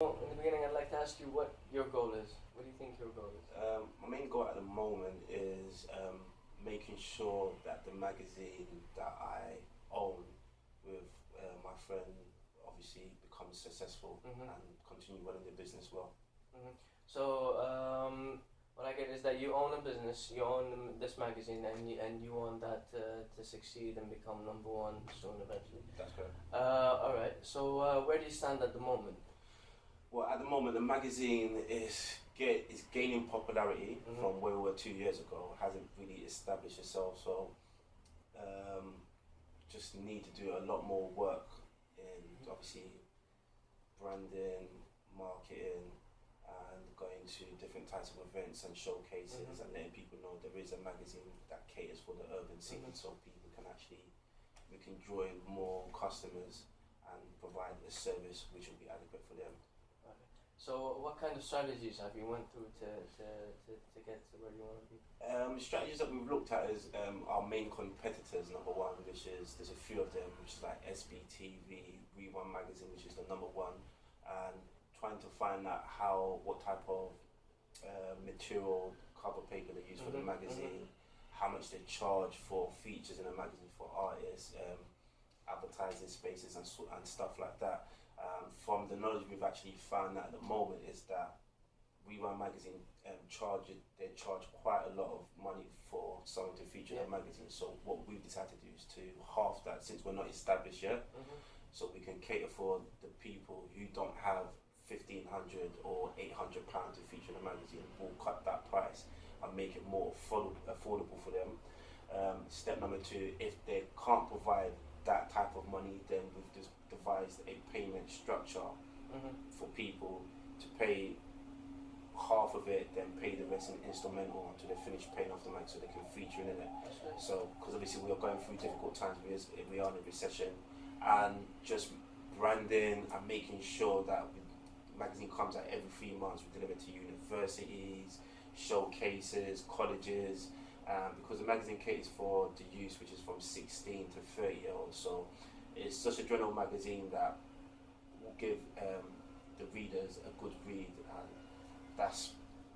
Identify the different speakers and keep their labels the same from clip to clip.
Speaker 1: Well, in the beginning, I'd like to ask you what your goal is. What do you think your goal is?
Speaker 2: My main goal at the moment is making sure that the magazine that I own with my friend obviously becomes successful
Speaker 1: Hmm.
Speaker 2: and continue running the business well.
Speaker 1: Hmm. So, what I get is that you own a business, you own this magazine, and you want that to succeed and become number one soon eventually.
Speaker 2: That's correct.
Speaker 1: All right. So, where do you stand at the moment?
Speaker 2: Well, at the moment, the magazine is gaining popularity
Speaker 1: Hmm.
Speaker 2: from where we were 2 years ago. Hasn't really established itself, so just need to do a lot more work in obviously branding, marketing, and going to different types of events and showcases and letting people know there is a magazine that caters for the urban scene, so people can actually we can draw in more customers and provide a service which will be adequate for them.
Speaker 1: Okay. So, what kind of strategies have you went through to get to where you want to be?
Speaker 2: Strategies that we've looked at is our main competitors. Number one, which is there's a few of them, which is like SBTV, Rerun Magazine, which is the number one, and trying to find out what type of material cover paper they use for the magazine, how much they charge for features in a magazine for artists, advertising spaces and stuff like that. From the knowledge we've actually found out at the moment is that Rerun Magazine they charge quite a lot of money for someone to feature in a magazine. So what we've decided to do is to half that since we're not established yet, so we can cater for the people who don't have 1,500 or 800 pounds to feature in a magazine. We'll cut that price and make it more affordable for them. Step number two, if they can't provide that type of money, then we've just devised a payment structure for people to pay half of it, then pay the rest in instrumental until they finish paying off the mag so they can feature in it. So, because obviously we are going through difficult times, we are in a recession, and just branding and making sure that the magazine comes out every 3 months. We deliver to universities, showcases, colleges, because the magazine caters for the youth, which is from 16 to 30 year olds. So, it's just a general magazine that will give the readers a good read, and that's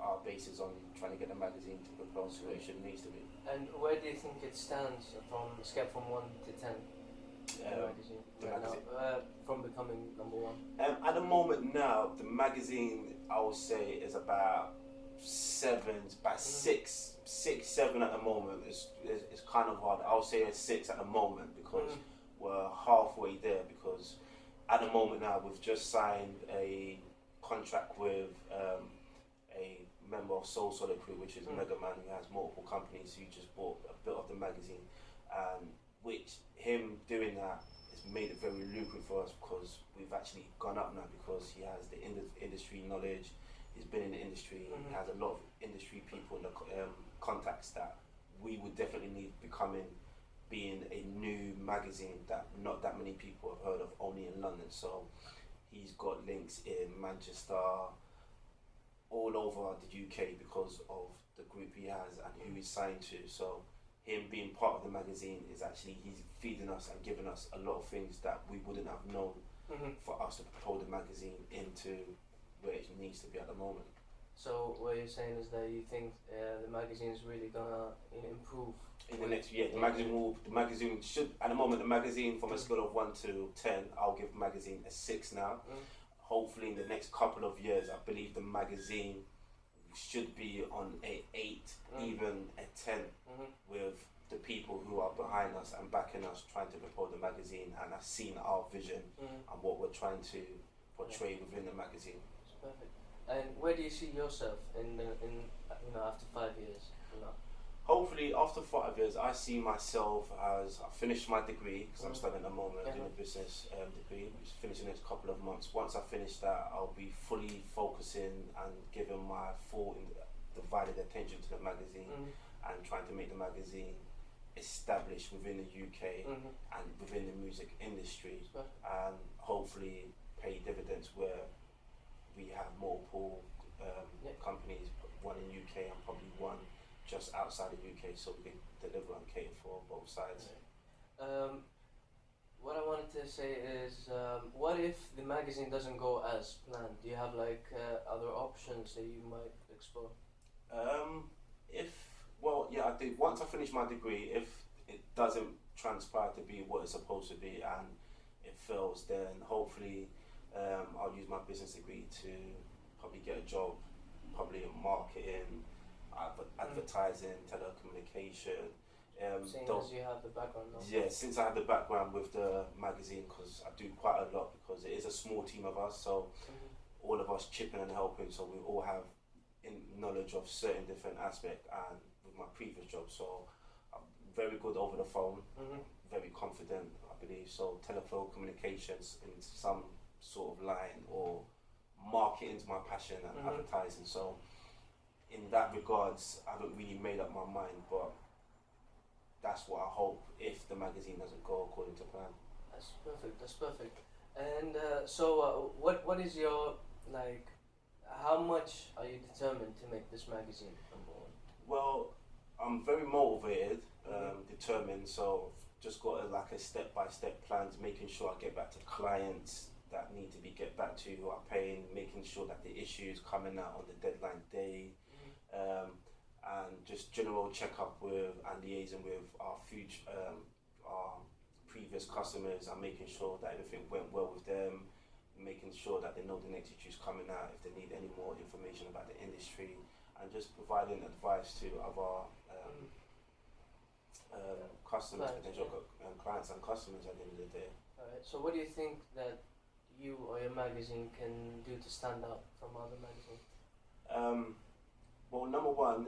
Speaker 2: our basis on trying to get the magazine to propel to where it needs to be.
Speaker 1: And where do you think it stands from scale from 1 to 10?
Speaker 2: The magazine.
Speaker 1: From becoming number one.
Speaker 2: At the moment now, the magazine I would say is about six, seven at the moment. It's kind of hard. I would say it's six at the moment because we're halfway there. Because at the moment now, we've just signed a contract with a member of Soul Solid Crew, which is Mega Man, who has multiple companies, who just bought a bit of the magazine, which him doing that has made it very lucrative for us because we've actually gone up now because he has the industry knowledge, he's been in the industry, he has a lot of industry people in the contacts that we would definitely need being a new magazine that not that many people have heard of, only in London. So he's got links in Manchester, all over the UK because of the group he has and who he's signed to. So him being part of the magazine is actually, he's feeding us and giving us a lot of things that we wouldn't have known for us to propel the magazine into where it needs to be at the moment.
Speaker 1: So what you're saying is that you think the magazine is really gonna improve
Speaker 2: in the next year? The magazine should, at the moment, the magazine from a scale of 1 to 10, I'll give the magazine a 6 now. Hopefully in the next couple of years, I believe the magazine should be on a 8, even a 10, with the people who are behind us and backing us, trying to propel the magazine and have seen our vision and what we're trying to portray within the magazine.
Speaker 1: That's perfect. And where do you see yourself in after 5 years?
Speaker 2: Hopefully, after 5 years, I see myself as I finished my degree because I'm studying at the moment, doing a business degree, which is finishing in the next couple of months. Once I finish that, I'll be fully focusing and giving my full divided attention to the magazine and trying to make the magazine established within the UK and within the music industry, and hopefully pay dividends where we have multiple companies, one in UK and probably one just outside the UK, so we can deliver and cater for both sides.
Speaker 1: what I wanted to say is, what if the magazine doesn't go as planned? Do you have like other options that you might explore?
Speaker 2: If well, yeah, I do. Once I finish my degree, if it doesn't transpire to be what it's supposed to be and it fails, then hopefully I'll use my business degree to probably get a job, probably in marketing, advertising, telecommunication.
Speaker 1: Seeing as you have the background now.
Speaker 2: Yeah, since I have the background with the magazine, because I do quite a lot, because it is a small team of us, so all of us chipping and helping, so we all have knowledge of certain different aspects. And with my previous job, so I'm very good over the phone, very confident, I believe. So telephone communications in some sort of line, or marketing's my passion, and advertising. So in that regards, I haven't really made up my mind, but that's what I hope if the magazine doesn't go according to plan.
Speaker 1: That's perfect. That's perfect. And what is your like? How much are you determined to make this magazine number one?
Speaker 2: Well, I'm very motivated, determined. So I've just got a step-by-step plan to making sure I get back to clients that need to be get back to, who are paying, making sure that the issue is coming out on the deadline day. And just general check-up with and liaising with our future, our previous customers, and making sure that everything went well with them, making sure that they know the next issues coming out, if they need any more information about the industry, and just providing advice to other customers, potential clients and customers at the end of the day.
Speaker 1: Alright, so what do you think that you or your magazine can do to stand out from other magazines?
Speaker 2: Well, number one,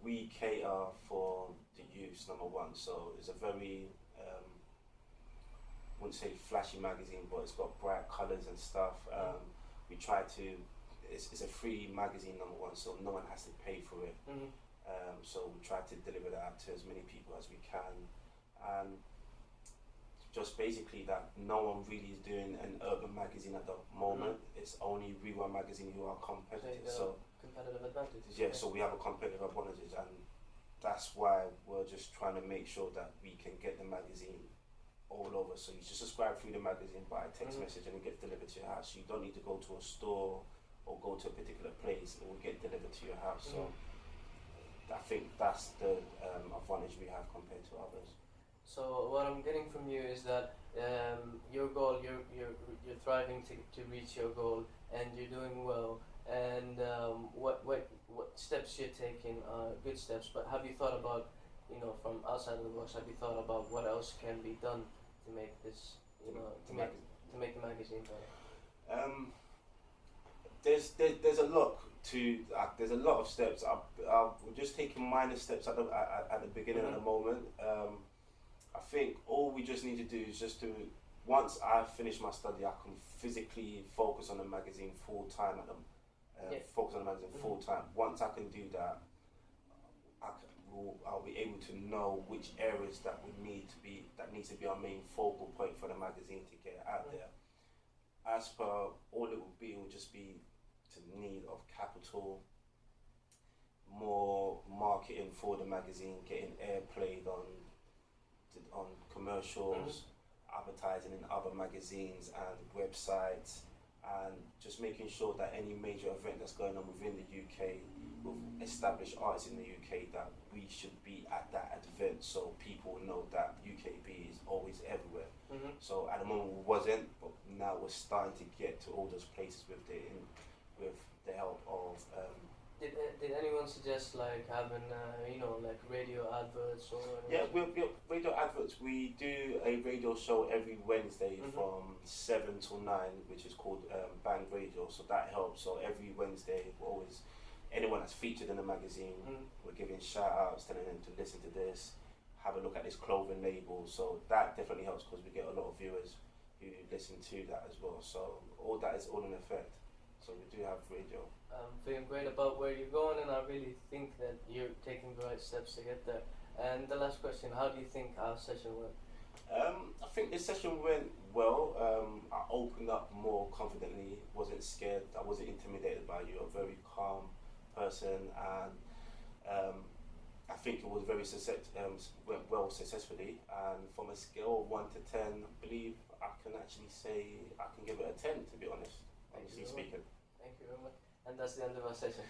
Speaker 2: we cater for the youth, number one. So it's a very, wouldn't say flashy magazine, but it's got bright colours and stuff. We try to, it's a free magazine, number one, so no one has to pay for it. So we try to deliver that out to as many people as we can. And just basically that no one really is doing an urban magazine at the moment. It's only Rerun Magazine who are competitive. So
Speaker 1: competitive advantage.
Speaker 2: Yeah, so we have a competitive advantage, and that's why we're just trying to make sure that we can get the magazine all over. So you just subscribe through the magazine by text message, and it gets delivered to your house. You don't need to go to a store or go to a particular place. It will get delivered to your house. So I think that's the advantage we have compared to others.
Speaker 1: So what I'm getting from you is that your goal, you're thriving to reach your goal, and you're doing well. And what steps you're taking are good steps. But have you thought about, from outside of the box? Have you thought about what else can be done to make this, to make the magazine better?
Speaker 2: There's a lot to. There's a lot of steps. We're just taking minor steps at the beginning at the moment. I think all we just need to do is just to, once I finish my study, I can physically focus on the magazine full time focus on the magazine full time. Once I can do that, I'll be able to know which areas that needs to be our main focal point for the magazine to get out there. As per all it will just be to need of capital, more marketing for the magazine, getting airplayed on commercials, advertising in other magazines and websites, and just making sure that any major event that's going on within the UK with established artists in the UK, that we should be at that event, so people know that UKB is always everywhere. So at the moment we wasn't, but now we're starting to get to all those places with the help of
Speaker 1: Did anyone suggest like having like radio adverts or?
Speaker 2: Yeah, we radio adverts. We do a radio show every Wednesday from 7 till 9, which is called Band Radio. So that helps. So every Wednesday, we're always, anyone that's featured in the magazine, we're giving shout outs, telling them to listen to this, have a look at this clothing label. So that definitely helps because we get a lot of viewers who listen to that as well. So all that is all in effect. So we do have radio.
Speaker 1: I'm feeling great about where you're going, and I really think that you're taking the right steps to get there. And the last question, how do you think our session went?
Speaker 2: I think this session went well. I opened up more confidently, wasn't scared, I wasn't intimidated by you. You're a very calm person, and I think it was went well successfully, and from a scale of 1 to 10, I believe I can actually say I can give it a 10, to be honest, honestly speaking.
Speaker 1: Thank you very much. And that's the end of our session.